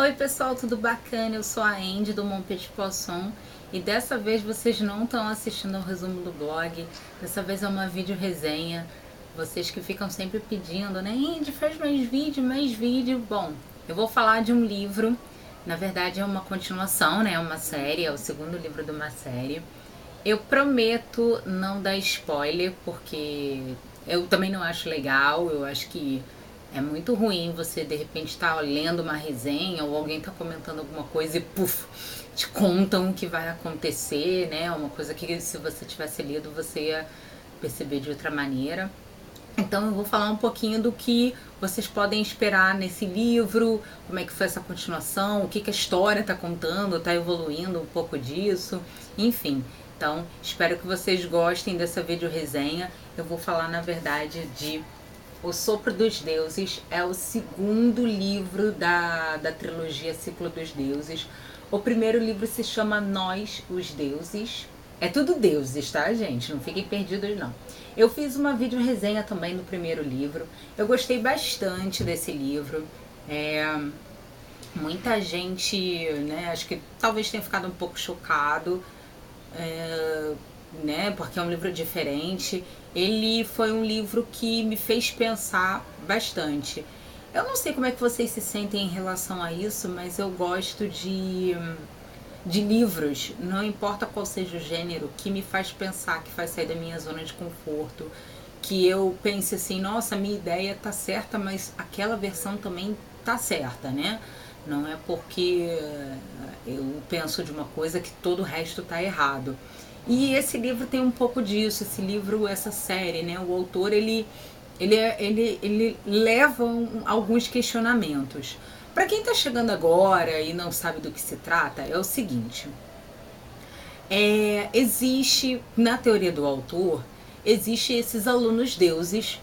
Oi pessoal, tudo bacana? Eu sou a Andy do Mon Petit Poisson e dessa vez vocês não estão assistindo ao resumo do blog, dessa vez é uma vídeo resenha. Vocês que ficam sempre pedindo, né? Andy, faz mais vídeo, mais vídeo. Bom, eu vou falar de um livro, na verdade é uma continuação, né? É uma série, é o segundo livro de uma série. Eu prometo não dar spoiler, porque eu também não acho legal, eu acho que é muito ruim você de repente estar lendo uma resenha ou alguém está comentando alguma coisa e puf, te contam o que vai acontecer, né? Uma coisa que se você tivesse lido você ia perceber de outra maneira. Então eu vou falar um pouquinho do que vocês podem esperar nesse livro, como é que foi essa continuação, o que a história está contando, está evoluindo um pouco disso, enfim. Então espero que vocês gostem dessa vídeo resenha. Eu vou falar na verdade de O Sopro dos Deuses, é o segundo livro da trilogia Ciclo dos Deuses. O primeiro livro se chama Nós, os Deuses. É tudo deuses, tá, gente? Não fiquem perdidos, não. Eu fiz uma vídeo resenha também do primeiro livro. Eu gostei bastante desse livro. Muita gente, né, acho que talvez tenha ficado um pouco chocado, né, porque é um livro diferente. Ele foi um livro que me fez pensar bastante. Eu não sei como é que vocês se sentem em relação a isso, mas eu gosto de livros, não importa qual seja o gênero, que me faz pensar, que faz sair da minha zona de conforto, que eu pense assim, nossa, minha ideia tá certa, mas aquela versão também tá certa, né? Não é porque eu penso de uma coisa que todo o resto tá errado. E esse livro tem um pouco disso, esse livro, essa série, né? O autor, ele leva alguns questionamentos. Para quem está chegando agora e não sabe do que se trata, é o seguinte. Existe, na teoria do autor, existe esses alunos deuses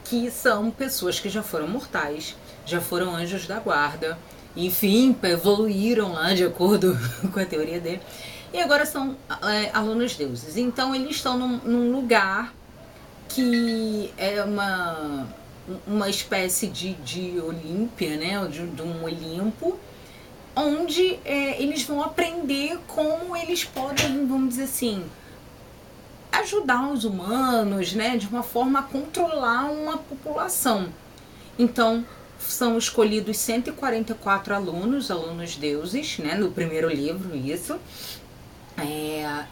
que são pessoas que já foram mortais, já foram anjos da guarda, enfim, evoluíram lá de acordo com a teoria dele, e agora são alunos deuses. Então eles estão num lugar que é uma espécie de Olímpia, né, de um Olimpo, onde eles vão aprender como eles podem, vamos dizer assim, ajudar os humanos, né, de uma forma a controlar uma população. Então, são escolhidos 144 alunos deuses, né, no primeiro livro, isso.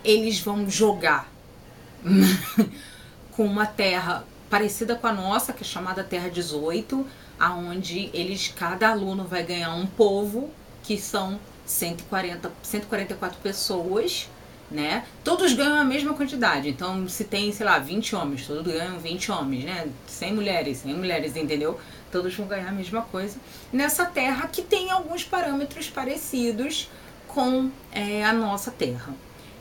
Eles vão jogar com uma terra parecida com a nossa, que é chamada Terra 18, aonde cada aluno vai ganhar um povo, que são 144 pessoas, né? Todos ganham a mesma quantidade. Então, se tem, sei lá, 20 homens, todos ganham 20 homens, né? 100 mulheres, entendeu? Todos vão ganhar a mesma coisa. Nessa terra que tem alguns parâmetros parecidos com a nossa terra.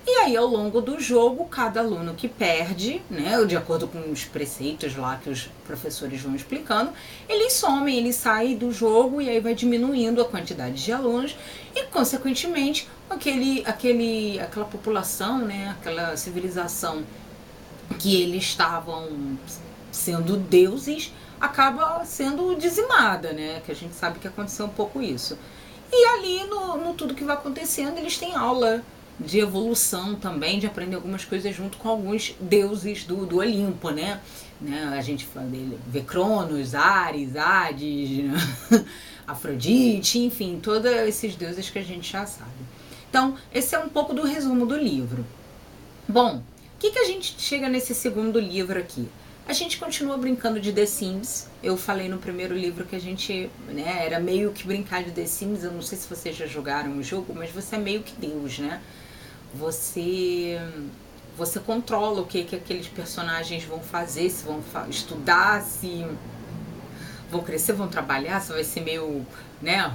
E aí, ao longo do jogo, cada aluno que perde, né, de acordo com os preceitos lá que os professores vão explicando, eles somem, eles saem do jogo e aí vai diminuindo a quantidade de alunos e, consequentemente, aquela população, né, aquela civilização que eles estavam sendo deuses, acaba sendo dizimada, né, que a gente sabe que aconteceu um pouco isso. E ali, no tudo que vai acontecendo, eles têm aula de evolução também, de aprender algumas coisas junto com alguns deuses do Olimpo, né? A gente vê Cronos, Ares, Hades, né? Afrodite, enfim, todos esses deuses que a gente já sabe. Então, esse é um pouco do resumo do livro. Bom, o que a gente chega nesse segundo livro aqui? A gente continua brincando de The Sims. Eu falei no primeiro livro que a gente, né, era meio que brincar de The Sims. Eu não sei se vocês já jogaram o jogo, mas você é meio que Deus, né? Você controla o que aqueles personagens vão fazer, se vão estudar, se vão crescer, vão trabalhar, se vai ser meio, né,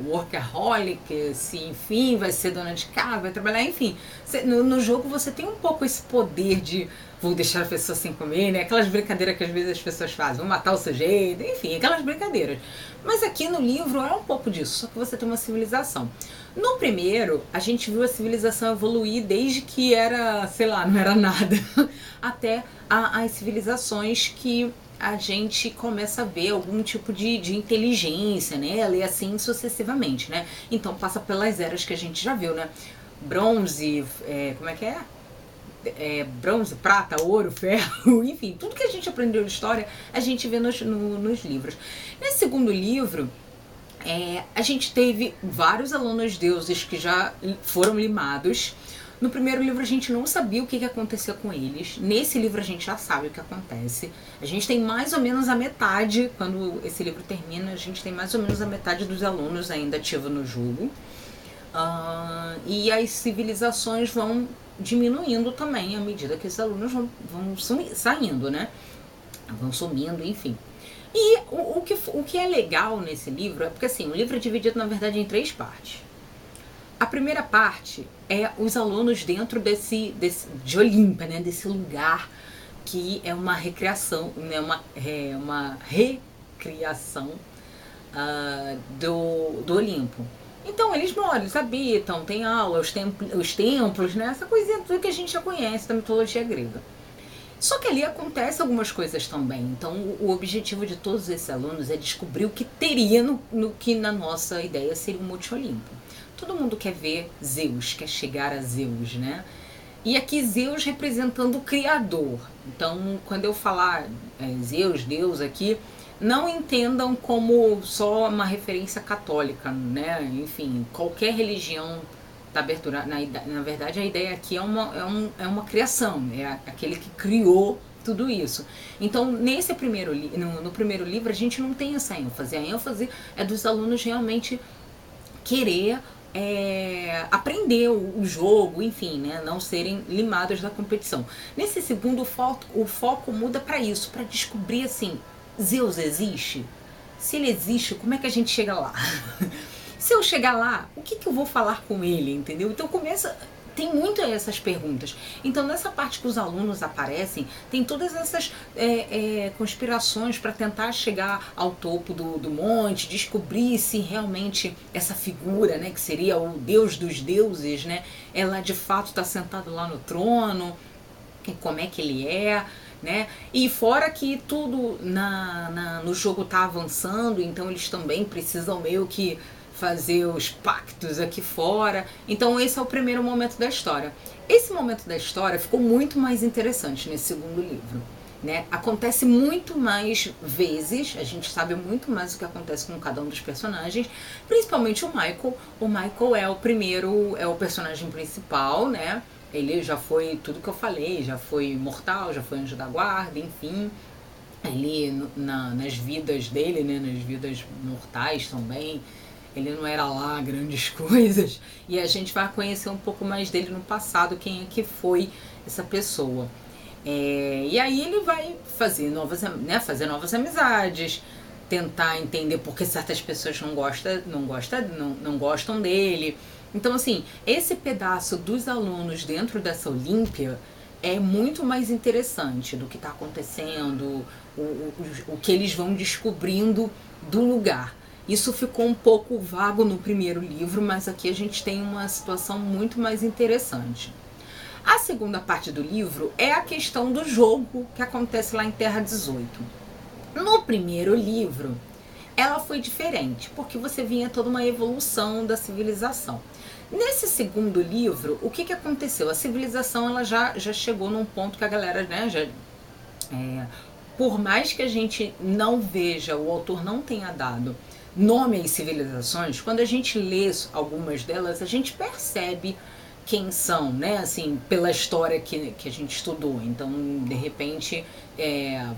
workaholic, se enfim vai ser dona de casa, vai trabalhar, enfim. No jogo você tem um pouco esse poder de vou deixar a pessoa sem comer, né? Aquelas brincadeiras que às vezes as pessoas fazem, vão matar o sujeito, enfim, aquelas brincadeiras. Mas aqui no livro é um pouco disso, só que você tem uma civilização. No primeiro, a gente viu a civilização evoluir desde que era, sei lá, não era nada, até as civilizações que a gente começa a ver algum tipo de inteligência, né? E assim sucessivamente, né? Então passa pelas eras que a gente já viu, né? Bronze, como é que é? Bronze, prata, ouro, ferro, enfim, tudo que a gente aprendeu de história a gente vê nos livros. Nesse segundo livro, a gente teve vários alunos deuses que já foram limados. No primeiro livro a gente não sabia o que acontecia com eles. Nesse livro a gente já sabe o que acontece. A gente tem mais ou menos a metade, quando esse livro termina, a gente tem mais ou menos a metade dos alunos ainda ativos no jogo. E as civilizações vão diminuindo também à medida que esses alunos vão saindo, né? Vão sumindo, enfim. E o que é legal nesse livro é porque assim, o livro é dividido na verdade em 3 partes. A primeira parte é os alunos dentro de Olímpia, né? Desse lugar que é uma recriação, né? Uma recriação do Olimpo. Então eles moram, eles habitam, tem aula, os templos, né? Essa coisinha tudo que a gente já conhece da mitologia grega. Só que ali acontece algumas coisas também. Então o objetivo de todos esses alunos é descobrir o que teria no que na nossa ideia seria o Monte Olimpo. Todo mundo quer ver Zeus, quer chegar a Zeus, né? E aqui Zeus representando o Criador. Então quando eu falar Zeus, Deus aqui, não entendam como só uma referência católica, né? Enfim, qualquer religião da abertura. Na verdade, a ideia aqui é uma criação, é aquele que criou tudo isso. Então, no primeiro livro, a gente não tem essa ênfase. A ênfase é dos alunos realmente querer aprender o jogo, enfim, né? Não serem limados da competição. Nesse segundo, o foco muda para isso, para descobrir assim, Zeus existe? Se ele existe, como é que a gente chega lá? Se eu chegar lá, o que eu vou falar com ele, entendeu? Então tem muito essas perguntas. Então nessa parte que os alunos aparecem, tem todas essas conspirações para tentar chegar ao topo do monte, descobrir se realmente essa figura, né, que seria o deus dos deuses, né, ela de fato está sentada lá no trono, e como é que ele é, né? E fora que tudo no jogo tá avançando, então eles também precisam meio que fazer os pactos aqui fora. Então esse é o primeiro momento da história. Esse momento da história ficou muito mais interessante nesse segundo livro, né? Acontece muito mais vezes, a gente sabe muito mais o que acontece com cada um dos personagens, principalmente o Michael. O Michael é o personagem principal, né? Ele já foi tudo que eu falei, já foi mortal, já foi anjo da guarda, enfim. Ele, nas vidas dele, né, nas vidas mortais também, ele não era lá grandes coisas. E a gente vai conhecer um pouco mais dele no passado, quem é que foi essa pessoa. E aí ele vai fazer novas amizades, tentar entender por que certas pessoas não gostam dele. Então, assim, esse pedaço dos alunos dentro dessa Olímpia é muito mais interessante do que está acontecendo, o que eles vão descobrindo do lugar. Isso ficou um pouco vago no primeiro livro, mas aqui a gente tem uma situação muito mais interessante. A segunda parte do livro é a questão do jogo que acontece lá em Terra 18. No primeiro livro, ela foi diferente, porque você vinha toda uma evolução da civilização. Nesse segundo livro, o que aconteceu? A civilização ela já chegou num ponto que a galera, né, por mais que a gente não veja, o autor não tenha dado nome às civilizações, quando a gente lê algumas delas, a gente percebe quem são, né, assim, pela história que a gente estudou. Então, de repente,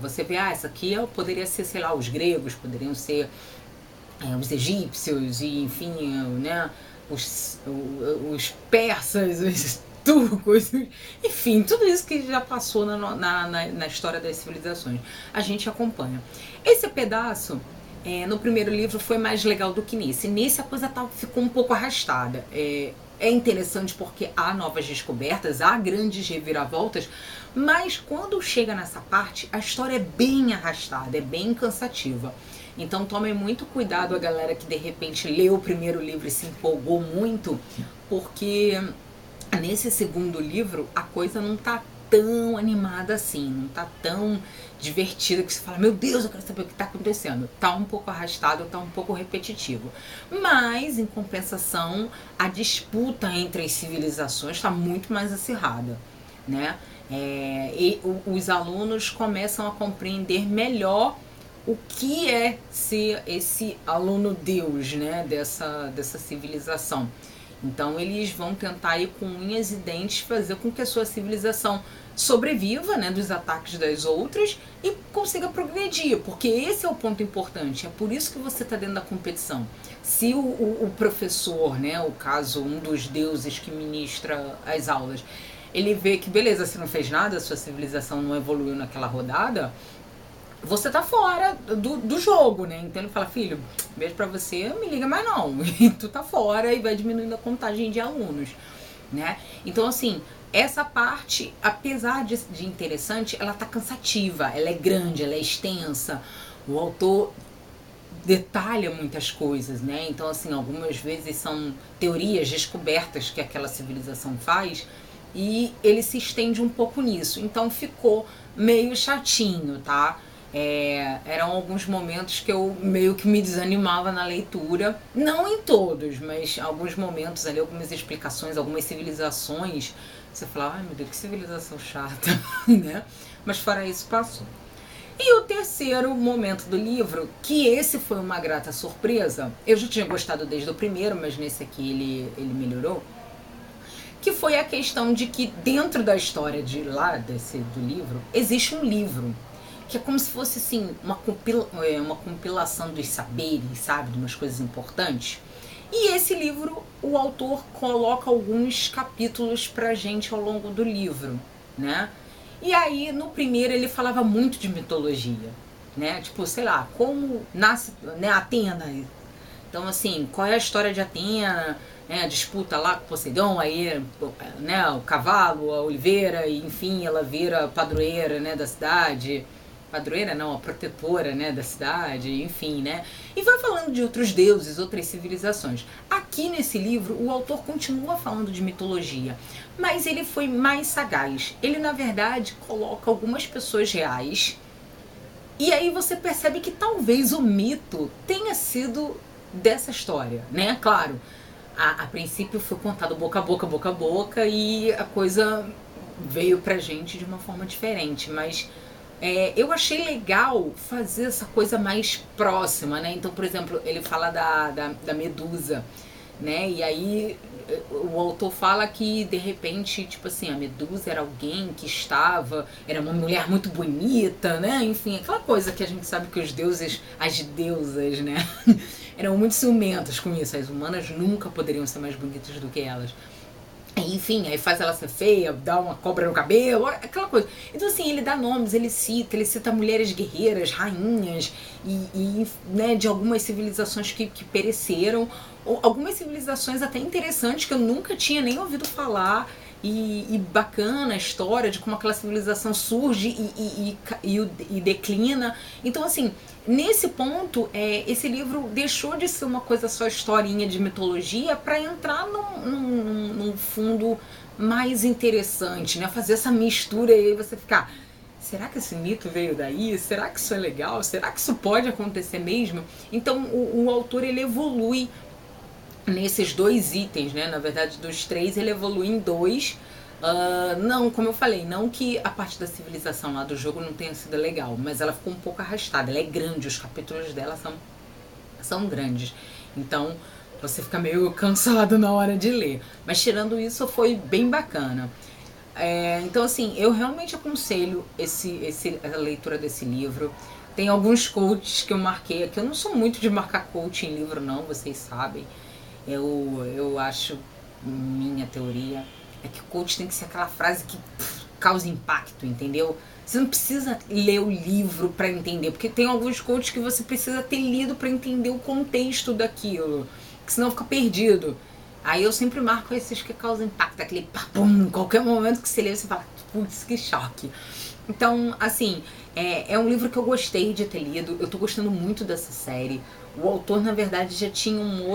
você vê, essa aqui poderia ser, sei lá, os gregos, poderiam ser os egípcios, e enfim, né, os persas, os turcos, enfim, tudo isso que já passou na história das civilizações. A gente acompanha. Esse pedaço, no primeiro livro, foi mais legal do que nesse. Nesse a coisa ficou um pouco arrastada. É interessante porque há novas descobertas, há grandes reviravoltas, mas quando chega nessa parte, a história é bem arrastada, é bem cansativa. Então tomem muito cuidado a galera que de repente leu o primeiro livro e se empolgou muito, porque nesse segundo livro a coisa não tá tão animada assim, não tá tão divertida que você fala, meu Deus, eu quero saber o que tá acontecendo. Tá um pouco arrastado, tá um pouco repetitivo. Mas, em compensação, a disputa entre as civilizações está muito mais acirrada, né? Os alunos começam a compreender melhor o que é ser esse aluno Deus, né, dessa civilização. Então eles vão tentar ir com unhas e dentes fazer com que a sua civilização sobreviva, né, dos ataques das outras e consiga progredir, porque esse é o ponto importante, é por isso que você está dentro da competição. Se o professor, né, o caso, um dos deuses que ministra as aulas, ele vê que beleza, você não fez nada, a sua civilização não evoluiu naquela rodada, você tá fora do jogo, né? Então ele fala, filho, beijo pra você, me liga mais não. E tu tá fora e vai diminuindo a contagem de alunos, né? Então, assim, essa parte, apesar de interessante, ela tá cansativa, ela é grande, ela é extensa. O autor detalha muitas coisas, né? Então, assim, algumas vezes são teorias, descobertas que aquela civilização faz e ele se estende um pouco nisso. Então ficou meio chatinho, tá? Eram alguns momentos que eu meio que me desanimava na leitura, não em todos, mas alguns momentos ali, algumas explicações, algumas civilizações, você falava, ai meu Deus, que civilização chata, né? Mas fora isso, passou. E o terceiro momento do livro, que esse foi uma grata surpresa, eu já tinha gostado desde o primeiro, mas nesse aqui ele melhorou, que foi a questão de que dentro da história do livro, existe um livro que é como se fosse assim, uma compilação dos saberes, sabe, de umas coisas importantes. E esse livro, o autor coloca alguns capítulos pra gente ao longo do livro, né? E aí, no primeiro, ele falava muito de mitologia, né? Tipo, sei lá, como nasce, né, Atena. Então, assim, qual é a história de Atena, né, a disputa lá com Poseidon, aí, né, o cavalo, a oliveira, e enfim, ela vira padroeira, né, da cidade. Padroeira não, a protetora, né, da cidade, enfim, né? E vai falando de outros deuses, outras civilizações. Aqui nesse livro, o autor continua falando de mitologia, mas ele foi mais sagaz. Ele, na verdade, coloca algumas pessoas reais, e aí você percebe que talvez o mito tenha sido dessa história, né? Claro, a princípio foi contado boca a boca, boca a boca, e a coisa veio pra gente de uma forma diferente, mas eu achei legal fazer essa coisa mais próxima, né? Então, por exemplo, ele fala da Medusa, né? E aí o autor fala que, de repente, tipo assim, a Medusa era alguém que era uma mulher muito bonita, né? Enfim, aquela coisa que a gente sabe que os deuses, as deusas, né? Eram muito ciumentas com isso. As humanas nunca poderiam ser mais bonitas do que elas. Enfim, aí faz ela ser feia, dá uma cobra no cabelo, aquela coisa. Então, assim, ele dá nomes, ele cita mulheres guerreiras, rainhas, né, de algumas civilizações que pereceram, ou algumas civilizações até interessantes que eu nunca tinha nem ouvido falar, e bacana a história de como aquela civilização surge e declina. Então, assim, nesse ponto, esse livro deixou de ser uma coisa só historinha de mitologia para entrar num fundo mais interessante, né? Fazer essa mistura e aí você ficar, será que esse mito veio daí? Será que isso é legal? Será que isso pode acontecer mesmo? Então o autor, ele evolui nesses dois itens, né? Na verdade, dos três, ele evolui em dois. Não, como eu falei, não que a parte da civilização lá do jogo não tenha sido legal, mas ela ficou um pouco arrastada. Ela é grande, os capítulos dela são grandes. Então, você fica meio cansado na hora de ler. Mas tirando isso, foi bem bacana. Então, assim, eu realmente aconselho a leitura desse livro. Tem alguns quotes que eu marquei aqui. Eu não sou muito de marcar quote em livro, não, vocês sabem. Eu acho, minha teoria, é que o coach tem que ser aquela frase que causa impacto, entendeu? Você não precisa ler o livro para entender, porque tem alguns coaches que você precisa ter lido para entender o contexto daquilo, que senão fica perdido. Aí eu sempre marco esses que causam impacto, aquele papum, qualquer momento que você lê, você fala, putz, que choque. Então, assim, é um livro que eu gostei de ter lido, eu tô gostando muito dessa série. O autor, na verdade, já tinha um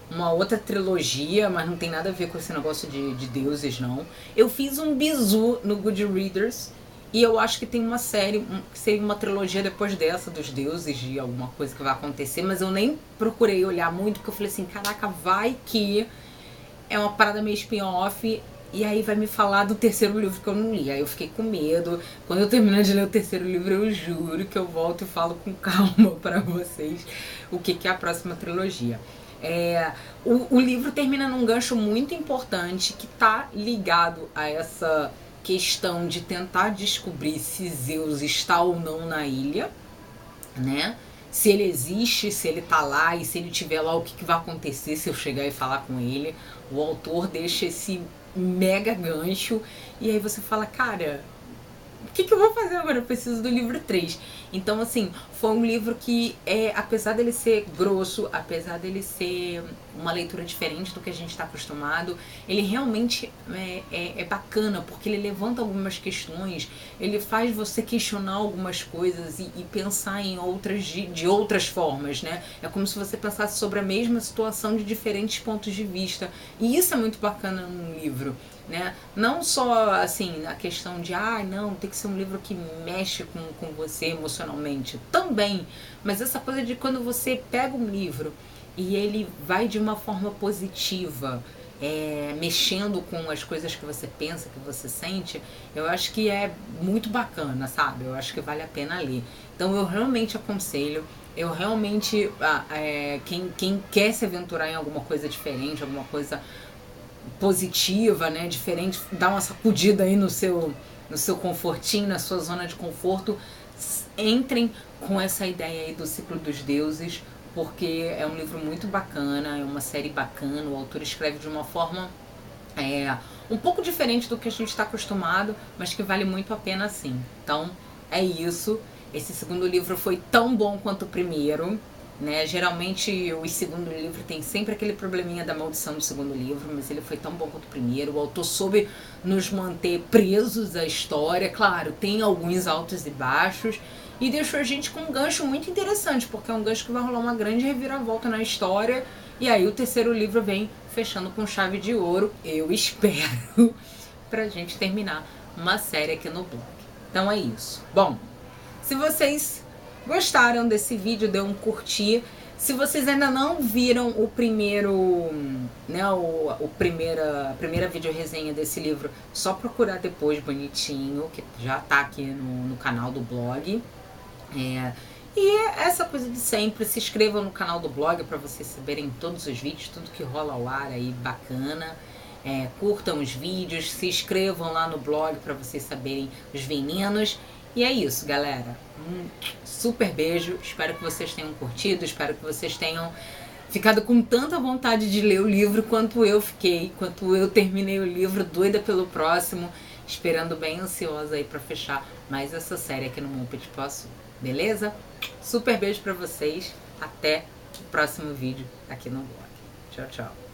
uma outra trilogia, mas não tem nada a ver com esse negócio de deuses, não. Eu fiz um bizu no Goodreaders e eu acho que tem uma série, que seria uma trilogia depois dessa, dos deuses, de alguma coisa que vai acontecer, mas eu nem procurei olhar muito, porque eu falei assim, caraca, vai que é uma parada meio spin-off, e aí vai me falar do terceiro livro que eu não li. Aí eu fiquei com medo. Quando eu terminar de ler o terceiro livro, eu juro que eu volto e falo com calma pra vocês o que é a próxima trilogia. O livro termina num gancho muito importante que tá ligado a essa questão de tentar descobrir se Zeus está ou não na ilha, né? Se ele existe, se ele tá lá, e se ele estiver lá, o que vai acontecer se eu chegar e falar com ele. O autor deixa esse mega gancho, e aí você fala, cara, o que eu vou fazer agora? Eu preciso do livro 3. Então, assim, foi um livro que, apesar dele ser grosso, apesar dele ser uma leitura diferente do que a gente está acostumado, ele realmente é bacana, porque ele levanta algumas questões, ele faz você questionar algumas coisas e pensar em outras de outras formas, né? É como se você pensasse sobre a mesma situação de diferentes pontos de vista. E isso é muito bacana num livro, né? Não só assim a questão de não, tem que ser um livro que mexe com você emocionalmente também, mas essa coisa de quando você pega um livro e ele vai de uma forma positiva, mexendo com as coisas que você pensa, que você sente, eu acho que é muito bacana, sabe? Eu acho que vale a pena ler. Então eu realmente aconselho. Eu realmente, quem quer se aventurar em alguma coisa diferente, alguma coisa positiva, né, diferente, dá uma sacudida aí no seu confortinho, na sua zona de conforto, entrem com essa ideia aí do Ciclo dos Deuses, porque é um livro muito bacana, é uma série bacana, o autor escreve de uma forma um pouco diferente do que a gente está acostumado, mas que vale muito a pena sim. Então, é isso. Esse segundo livro foi tão bom quanto o primeiro, né? Geralmente o segundo livro tem sempre aquele probleminha da maldição do segundo livro, mas ele foi tão bom quanto o primeiro. O autor soube nos manter presos à história. Claro, tem alguns altos e baixos, e deixou a gente com um gancho muito interessante, porque é um gancho que vai rolar uma grande reviravolta na história. E aí o terceiro livro vem fechando com chave de ouro, eu espero, pra gente terminar uma série aqui no blog. Então é isso. Bom, se vocês gostaram desse vídeo, dê um curtir. Se vocês ainda não viram o primeiro, né, a primeira vídeo resenha desse livro, só procurar depois bonitinho, que já tá aqui no canal do blog. E essa coisa de sempre, se inscrevam no canal do blog para vocês saberem todos os vídeos, tudo que rola ao ar aí bacana. Curtam os vídeos, se inscrevam lá no blog para vocês saberem os venenos. E é isso, galera. Um super beijo. Espero que vocês tenham curtido. Espero que vocês tenham ficado com tanta vontade de ler o livro quanto eu fiquei. Quanto eu terminei o livro, doida pelo próximo. Esperando, bem ansiosa aí pra fechar mais essa série aqui no Muppet Poço. Beleza? Super beijo pra vocês. Até o próximo vídeo aqui no blog. Tchau, tchau.